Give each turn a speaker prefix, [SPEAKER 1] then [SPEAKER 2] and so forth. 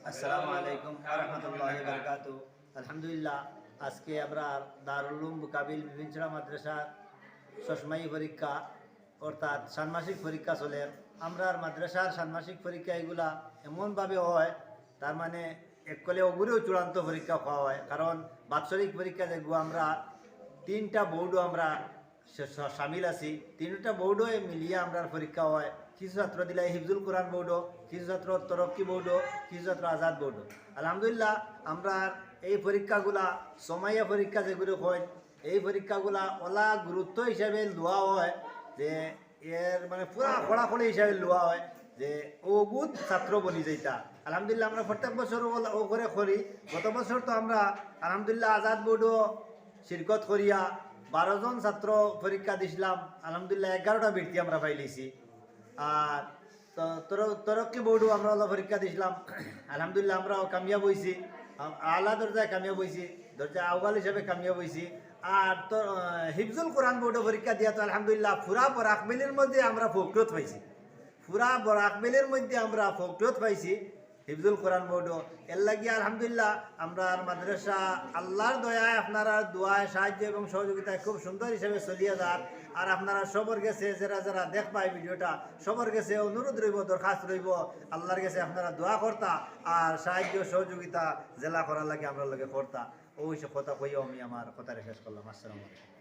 [SPEAKER 1] আসসালামু আলাইকুম ওয়া রাহমাতুল্লাহি ওয়া বারাকাতুহু। আলহামদুলিল্লাহ, আজকে আমরা দারুল উলুম বুকাবিল বিভিন্নচড়া মাদ্রাসার ষষ্ঠমায়ী পরীক্ষা অর্থাৎ ষান্মাসিক পরীক্ষা চলে। আমরার মাদ্রাসার ষান্মাসিক পরীক্ষা এগুলা এমনভাবে হয়, তার মানে এককলে ওগুলোও চূড়ান্ত পরীক্ষা হওয়া হয়। কারণ বাৎসরিক পরীক্ষা দেখবো আমরা তিনটা বোর্ডও আমরা সামিল আছি, তিনটা বোর্ডও মিলিয়ে আমরা পরীক্ষা হয়। কিছু ছাত্র দিলে হিফজুল কোরআন বোর্ডও, কিছু ছাত্র তরক্কি বোর্ডও, কিছু ছাত্র আজাদ বোর্ডও। আলহামদুলিল্লাহ, আমরা এই পরীক্ষাগুলা সময়া পরীক্ষা যেগুলো হয়, এই পরীক্ষাগুলা ওলা গুরুত্ব হিসাবে লওয়া হয় যে এর মানে পুরা খড়াখড়ি হিসাবে লওয়া হয় যে ওগুদ ছাত্র বলি যেটা। আলহামদুলিল্লাহ, আমরা প্রত্যেক বছর ও করে করি। গত বছর তো আমরা আলহামদুলিল্লাহ আজাদ বোর্ডও শিরকত করিয়া 12 জন ছাত্র পরীক্ষা দিছিলাম। আলহামদুলিল্লাহ 11টা বৃত্তি আমরা পাইলিছি। আর তরক্কি বোর্ডও আমরা পরীক্ষা দিছিলাম। আলহামদুলিল্লাহ আমরাও কামিয়াব হয়েছি, আলা দরজায় কামিয়াব হয়েছি, দরজা আউগাল হিসাবে কামিয়াব হয়েছি। আর তো হিফজুল কোরআন বোর্ডও পরীক্ষা দিয়া তো আলহামদুলিল্লাহ পুরা বরাকবেলের মধ্যে আমরা ফৌকিয়ত পাইছি, পুরা বরাকবেলের মধ্যে আমরা ফৌকিয়ত পাইছি হিফজুল কোরআন বোর্ডও। এর লাগিয়ে আলহামদুলিল্লাহ আমরা মাদ্রাসা আল্লাহর দয়ায় আপনারা দোয়ায় সাহায্য এবং সহযোগিতায় খুব সুন্দর হিসেবে চলিয়ে যান। আর আপনারা সবর গেছে যারা যারা দেখবাই ভিডিওটা, সবর গেছে অনুরোধ রইব, দরখাস্ত রইব, আল্লাহর কাছে আপনারা দোয়া করতা আর সাহায্য সহযোগিতা জেলা করার লাগে আমরা লগে করতা। ওই সব কথা কইও আমি আমার কথাটা শেষ করলাম। আসসালামু আলাইকুম।